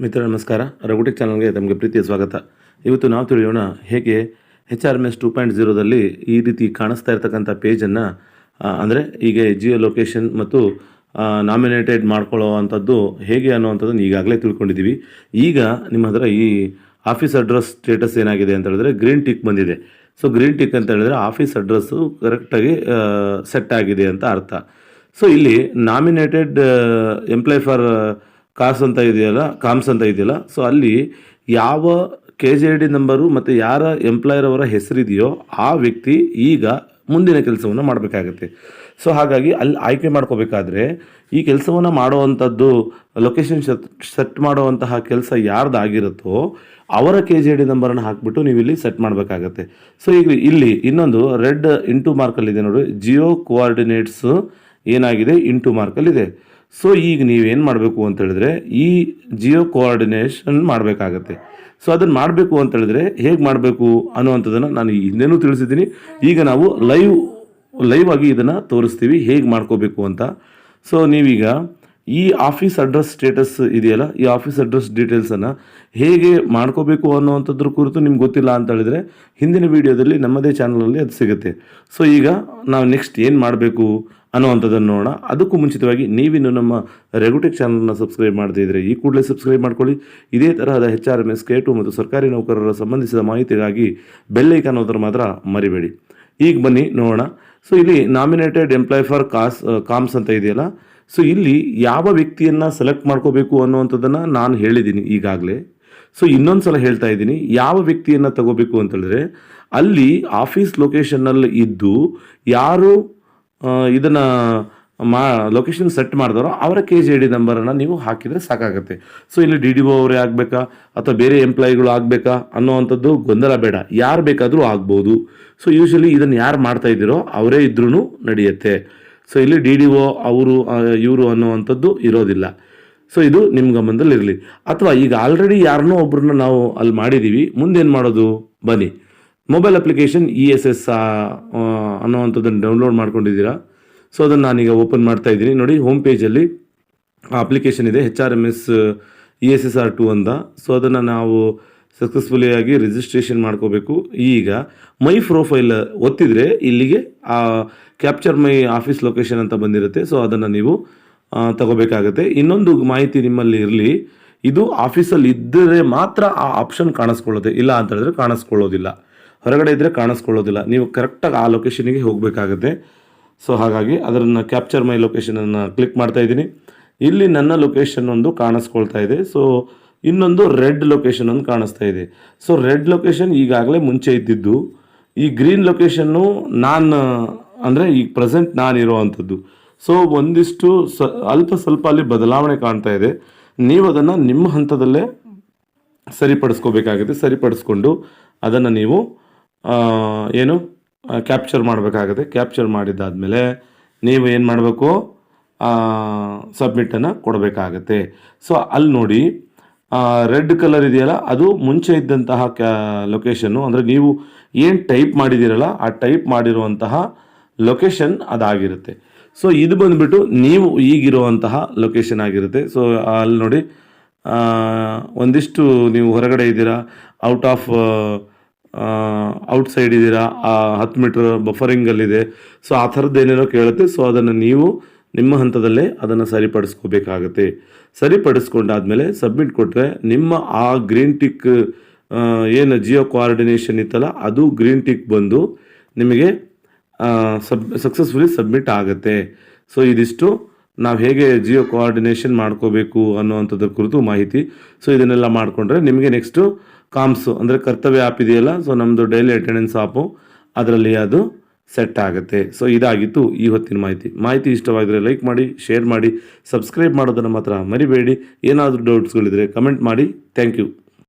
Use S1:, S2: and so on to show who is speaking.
S1: ಮಿತ್ರ ನಮಸ್ಕಾರ. ರಘುಟೆಕ್ ಚಾನಲ್ಗೆ ತಮಗೆ ಪ್ರೀತಿಯ ಸ್ವಾಗತ. ಇವತ್ತು ನಾವು ತಿಳಿಯೋಣ ಹೇಗೆ HRMS 2.0ದಲ್ಲಿ ಈ ರೀತಿ ಕಾಣಿಸ್ತಾ ಇರ್ತಕ್ಕಂಥ ಪೇಜನ್ನು ಅಂದರೆ ಈಗ ಜಿಯೋ ಲೊಕೇಶನ್ ಮತ್ತು ನಾಮಿನೇಟೆಡ್ ಮಾಡ್ಕೊಳ್ಳೋ ಅಂಥದ್ದು ಹೇಗೆ ಅನ್ನೋವಂಥದ್ದನ್ನು ಈಗಾಗಲೇ ತಿಳ್ಕೊಂಡಿದ್ದೀವಿ. ಈಗ ನಿಮ್ಮ ಹತ್ರ ಈ ಆಫೀಸ್ ಅಡ್ರೆಸ್ ಸ್ಟೇಟಸ್ ಏನಾಗಿದೆ ಅಂತ ಹೇಳಿದ್ರೆ ಗ್ರೀನ್ ಟಿಕ್ ಬಂದಿದೆ. ಸೊ ಗ್ರೀನ್ ಟಿಕ್ ಅಂತ ಹೇಳಿದ್ರೆ ಆಫೀಸ್ ಅಡ್ರೆಸ್ಸು ಕರೆಕ್ಟಾಗಿ ಸೆಟ್ ಆಗಿದೆ ಅಂತ ಅರ್ಥ. ಸೊ ಇಲ್ಲಿ ನಾಮಿನೇಟೆಡ್ ಎಂಪ್ಲಾಯ್ ಫಾರ್ ಕಾಮ್ಸ್ ಅಂತ ಇದೆಯಲ್ಲ, ಸೊ ಅಲ್ಲಿ ಯಾವ KJD ನಂಬರು ಮತ್ತು ಯಾರ ಎಂಪ್ಲಾಯರ್ ಅವರ ಹೆಸರಿದೆಯೋ ಆ ವ್ಯಕ್ತಿ ಈಗ ಮುಂದಿನ ಕೆಲಸವನ್ನು ಮಾಡಬೇಕಾಗತ್ತೆ. ಸೊ ಹಾಗಾಗಿ ಅಲ್ಲಿ ಆಯ್ಕೆ ಮಾಡ್ಕೋಬೇಕಾದ್ರೆ ಈ ಕೆಲಸವನ್ನು ಮಾಡುವಂಥದ್ದು ಲೊಕೇಶನ್ ಸೆಟ್ ಮಾಡುವಂತಹ ಕೆಲಸ ಯಾರ್ದಾಗಿರುತ್ತೋ ಅವರ KJD ನಂಬರನ್ನು ಹಾಕಿಬಿಟ್ಟು ನೀವು ಇಲ್ಲಿ ಸೆಟ್ ಮಾಡಬೇಕಾಗತ್ತೆ. ಸೊ ಈಗ ಇಲ್ಲಿ ಇನ್ನೊಂದು ರೆಡ್ ಇಂಟು ಮಾರ್ಕಲ್ಲಿದೆ ನೋಡಿ, ಜಿಯೋ ಕೋಆರ್ಡಿನೇಟ್ಸ್ ಏನಾಗಿದೆ ಇಂಟು ಮಾರ್ಕಲ್ಲಿದೆ. ಸೊ ಈಗ ನೀವೇನು ಮಾಡಬೇಕು ಅಂತ ಹೇಳಿದ್ರೆ ಈ ಜಿಯೋ ಕೋಆರ್ಡಿನೇಷನ್ ಮಾಡಬೇಕಾಗತ್ತೆ. ಸೊ ಅದನ್ನು ಮಾಡಬೇಕು ಅಂತ ಹೇಳಿದ್ರೆ ಹೇಗೆ ಮಾಡಬೇಕು ಅನ್ನುವಂಥದ್ದನ್ನು ನಾನು ಹಿಂದೆನೂ ತಿಳಿಸಿದ್ದೀನಿ. ಈಗ ನಾವು ಲೈವ್ ಆಗಿ ಇದನ್ನು ತೋರಿಸ್ತೀವಿ ಹೇಗೆ ಮಾಡ್ಕೋಬೇಕು ಅಂತ. ಸೊ ನೀವೀಗ ಈ ಆಫೀಸ್ ಅಡ್ರೆಸ್ ಸ್ಟೇಟಸ್ ಇದೆಯಲ್ಲ, ಈ ಆಫೀಸ್ ಅಡ್ರೆಸ್ ಡೀಟೇಲ್ಸನ್ನು ಹೇಗೆ ಮಾಡ್ಕೋಬೇಕು ಅನ್ನುವಂಥದ್ರ ಕುರಿತು ನಿಮ್ಗೆ ಗೊತ್ತಿಲ್ಲ ಅಂತ ಹೇಳಿದ್ರೆ ಹಿಂದಿನ ವೀಡಿಯೋದಲ್ಲಿ ನಮ್ಮದೇ ಚಾನಲಲ್ಲಿ ಅದು ಸಿಗುತ್ತೆ. ಸೊ ಈಗ ನಾವು ನೆಕ್ಸ್ಟ್ ಏನು ಮಾಡಬೇಕು ಅನ್ನುವಂಥದ್ದನ್ನು ನೋಡೋಣ. ಅದಕ್ಕೂ ಮುಂಚಿತವಾಗಿ ನೀವಿನ್ನು ನಮ್ಮ ರೆಗ್ಯುಟೆಕ್ ಚಾನಲ್ನ ಸಬ್ಸ್ಕ್ರೈಬ್ ಮಾಡದೇ ಇದ್ದರೆ ಈ ಕೂಡಲೇ ಸಬ್ಸ್ಕ್ರೈಬ್ ಮಾಡ್ಕೊಳ್ಳಿ. ಇದೇ ತರಹದ HRMS K2 ಮತ್ತು ಸರ್ಕಾರಿ ನೌಕರರ ಸಂಬಂಧಿಸಿದ ಮಾಹಿತಿಗಾಗಿ ಬೆಲ್ ಐಕಾನ್ ಅನ್ನೋದ್ರ ಮಾತ್ರ ಮರಿಬೇಡಿ. ಈಗ ಬನ್ನಿ ನೋಡೋಣ. ಸೊ ಇಲ್ಲಿ ನಾಮಿನೇಟೆಡ್ ಎಂಪ್ಲಾಯ್ ಫಾರ್ ಕಾಮ್ಸ್ ಅಂತ ಇದೆಯಲ್ಲ, ಸೊ ಇಲ್ಲಿ ಯಾವ ವ್ಯಕ್ತಿಯನ್ನು ಸೆಲೆಕ್ಟ್ ಮಾಡ್ಕೋಬೇಕು ಅನ್ನುವಂಥದ್ದನ್ನು ನಾನು ಹೇಳಿದ್ದೀನಿ ಈಗಾಗಲೇ. ಸೊ ಇನ್ನೊಂದು ಸಲ ಹೇಳ್ತಾ ಇದ್ದೀನಿ, ಯಾವ ವ್ಯಕ್ತಿಯನ್ನು ತಗೋಬೇಕು ಅಂತ ಹೇಳಿದ್ರೆ ಅಲ್ಲಿ ಆಫೀಸ್ ಲೊಕೇಶನ್ನಲ್ಲಿ ಇದ್ದು ಯಾರು ಇದನ್ನು ಲೊಕೇಶನ್ ಸೆಟ್ ಮಾಡಿದಾರೋ ಅವರ KJD ನಂಬರನ್ನು ನೀವು ಹಾಕಿದರೆ ಸಾಕಾಗುತ್ತೆ. ಸೊ ಇಲ್ಲಿ DDO ಅವರೇ ಆಗಬೇಕಾ ಅಥವಾ ಬೇರೆ ಎಂಪ್ಲಾಯಿಗಳು ಆಗಬೇಕಾ ಅನ್ನೋವಂಥದ್ದು ಗೊಂದಲ ಬೇಡ, ಯಾರು ಬೇಕಾದರೂ ಆಗ್ಬೋದು. ಸೊ ಯೂಶಲಿ ಇದನ್ನು ಯಾರು ಮಾಡ್ತಾ ಇದ್ದೀರೋ ಅವರೇ ಇದ್ರೂ ನಡೆಯುತ್ತೆ. ಸೊ ಇಲ್ಲಿ DDO ಅವರು ಇವರು ಅನ್ನೋವಂಥದ್ದು ಇರೋದಿಲ್ಲ. ಸೊ ಇದು ನಿಮ್ಮ ಗಮನದಲ್ಲಿರಲಿ. ಅಥವಾ ಈಗ ಆಲ್ರೆಡಿ ಯಾರನ್ನೋ ಒಬ್ಬರನ್ನ ನಾವು ಅಲ್ಲಿ ಮಾಡಿದ್ದೀವಿ, ಮುಂದೇನು ಮಾಡೋದು? ಬನ್ನಿ, ಮೊಬೈಲ್ ಅಪ್ಲಿಕೇಶನ್ ESS ಅನ್ನೋವಂಥದ್ದನ್ನು ಡೌನ್ಲೋಡ್ ಮಾಡ್ಕೊಂಡಿದ್ದೀರಾ. ಸೊ ಅದನ್ನು ನಾನೀಗ ಓಪನ್ ಮಾಡ್ತಾ ಇದ್ದೀನಿ. ನೋಡಿ, ಹೋಮ್ ಪೇಜಲ್ಲಿ ಅಪ್ಲಿಕೇಶನ್ ಇದೆ HRMS ESSR2 ಅಂತ. ಸೊ ಅದನ್ನು ನಾವು ಸಕ್ಸಸ್ಫುಲಿ ಆಗಿ ರಿಜಿಸ್ಟ್ರೇಷನ್ ಮಾಡ್ಕೋಬೇಕು. ಈಗ ಮೈ ಪ್ರೊಫೈಲ್ ಒತ್ತಿದರೆ ಇಲ್ಲಿಗೆ ಕ್ಯಾಪ್ಚರ್ ಮೈ ಆಫೀಸ್ ಲೊಕೇಶನ್ ಅಂತ ಬಂದಿರುತ್ತೆ. ಸೊ ಅದನ್ನು ನೀವು ತಗೋಬೇಕಾಗುತ್ತೆ. ಇನ್ನೊಂದು ಮಾಹಿತಿ ನಿಮ್ಮಲ್ಲಿ ಇರಲಿ, ಇದು ಆಫೀಸಲ್ಲಿ ಇದ್ದರೆ ಮಾತ್ರ ಆ ಆಪ್ಷನ್ ಕಾಣಿಸ್ಕೊಳ್ಳುತ್ತೆ, ಇಲ್ಲ ಅಂತ ಹೇಳಿದ್ರೆ ಕಾಣಿಸ್ಕೊಳ್ಳೋದಿಲ್ಲ. ಹೊರಗಡೆ ಇದ್ದರೆ ಕಾಣಿಸ್ಕೊಳ್ಳೋದಿಲ್ಲ. ನೀವು ಕರೆಕ್ಟಾಗಿ ಆ ಲೊಕೇಶನಿಗೆ ಹೋಗಬೇಕಾಗುತ್ತೆ. ಸೊ ಹಾಗಾಗಿ ಅದನ್ನು ಕ್ಯಾಪ್ಚರ್ ಮೈ ಲೊಕೇಶನನ್ನು ಕ್ಲಿಕ್ ಮಾಡ್ತಾ ಇದ್ದೀನಿ. ಇಲ್ಲಿ ನನ್ನ ಲೊಕೇಶನ್ ಒಂದು ಕಾಣಿಸ್ಕೊಳ್ತಾ ಇದೆ. ಸೊ ಇನ್ನೊಂದು ರೆಡ್ ಲೊಕೇಶನ್ ಒಂದು ಕಾಣಿಸ್ತಾ ಇದೆ. ಸೊ ರೆಡ್ ಲೊಕೇಶನ್ ಈಗಾಗಲೇ ಮುಂಚೆ ಇದ್ದಿದ್ದು. ಈ ಗ್ರೀನ್ ಲೊಕೇಶನ್ನು ಅಂದರೆ ಈಗ ಪ್ರೆಸೆಂಟ್ ನಾನಿರೋ ಅಂಥದ್ದು. ಸೊ ಒಂದಿಷ್ಟು ಅಲ್ಪ ಸ್ವಲ್ಪ ಅಲ್ಲಿ ಬದಲಾವಣೆ ಕಾಣ್ತಾ ಇದೆ. ನೀವು ಅದನ್ನು ನಿಮ್ಮ ಹಂತದಲ್ಲೇ ಸರಿಪಡಿಸ್ಕೋಬೇಕಾಗುತ್ತೆ. ಸರಿಪಡಿಸ್ಕೊಂಡು ಅದನ್ನು ನೀವು ಕ್ಯಾಪ್ಚರ್ ಮಾಡಬೇಕಾಗುತ್ತೆ. ಕ್ಯಾಪ್ಚರ್ ಮಾಡಿದ್ದಾದಮೇಲೆ ನೀವು ಏನು ಮಾಡಬೇಕು, ಸಬ್ಮಿಟನ್ನು ಕೊಡಬೇಕಾಗತ್ತೆ. ಸೊ ಅಲ್ಲಿ ನೋಡಿ, ರೆಡ್ ಕಲರ್ ಇದೆಯಲ್ಲ, ಅದು ಮುಂಚೆ ಇದ್ದಂತಹ ಲೊಕೇಶನ್ನು, ಅಂದರೆ ನೀವು ಏನು ಟೈಪ್ ಮಾಡಿದ್ದೀರಲ್ಲ ಆ ಟೈಪ್ ಮಾಡಿರುವಂತಹ ಲೊಕೇಶನ್ ಅದಾಗಿರುತ್ತೆ. ಸೊ ಇದು ಬಂದುಬಿಟ್ಟು ನೀವು ಈಗಿರುವಂತಹ ಲೊಕೇಶನ್ ಆಗಿರುತ್ತೆ. ಸೊ ಅಲ್ಲಿ ನೋಡಿ, ಒಂದಿಷ್ಟು ನೀವು ಹೊರಗಡೆ ಇದ್ದೀರಾ, ಔಟ್ಸೈಡ್ ಇದ್ದೀರಾ, 10 ಮೀಟರ್ ಬಫರಿಂಗಲ್ಲಿದೆ. ಸೊ ಆ ಥರದ್ದು ಏನೇನೋ ಕೇಳುತ್ತೆ. ಸೊ ಅದನ್ನು ನೀವು ನಿಮ್ಮ ಹಂತದಲ್ಲೇ ಅದನ್ನು ಸರಿಪಡಿಸ್ಕೋಬೇಕಾಗತ್ತೆ. ಸರಿಪಡಿಸ್ಕೊಂಡಾದ್ಮೇಲೆ ಸಬ್ಮಿಟ್ ಕೊಟ್ಟರೆ ನಿಮ್ಮ ಆ ಗ್ರೀನ್ ಟಿಕ್ ಏನು ಜಿಯೋ ಕೋಆರ್ಡಿನೇಷನ್ ಇತ್ತಲ್ಲ ಅದು ಗ್ರೀನ್ ಟಿಕ್ ಬಂದು ನಿಮಗೆ ಸಕ್ಸಸ್ಫುಲಿ ಸಬ್ಮಿಟ್ ಆಗುತ್ತೆ. ಸೊ ಇದಿಷ್ಟು ನಾವು ಹೇಗೆ ಜಿಯೋ ಕೋಆರ್ಡಿನೇಷನ್ ಮಾಡ್ಕೋಬೇಕು ಅನ್ನೋವಂಥದ್ರ ಕುರಿತು ಮಾಹಿತಿ. ಸೊ ಇದನ್ನೆಲ್ಲ ಮಾಡಿಕೊಂಡ್ರೆ ನಿಮಗೆ ನೆಕ್ಸ್ಟು ಕಾಮ್ಸ್ ಅಂದರೆ ಕರ್ತವ್ಯ ಆ್ಯಪ್ ಇದೆಯಲ್ಲ, ಸೊ ನಮ್ಮದು ಡೈಲಿ ಅಟೆಂಡೆನ್ಸ್ ಆ್ಯಪು, ಅದರಲ್ಲಿ ಅದು ಸೆಟ್ ಆಗುತ್ತೆ. ಸೊ ಇದಾಗಿತ್ತು ಈ ಹೊತ್ತಿನ ಮಾಹಿತಿ ಇಷ್ಟವಾಗಿದ್ದರೆ ಲೈಕ್ ಮಾಡಿ, ಶೇರ್ ಮಾಡಿ, ಸಬ್ಸ್ಕ್ರೈಬ್ ಮಾಡೋದನ್ನು ಮಾತ್ರ ಮರಿಬೇಡಿ. ಏನಾದರೂ ಡೌಟ್ಸ್ಗಳಿದ್ರೆ ಕಮೆಂಟ್ ಮಾಡಿ. Thank you.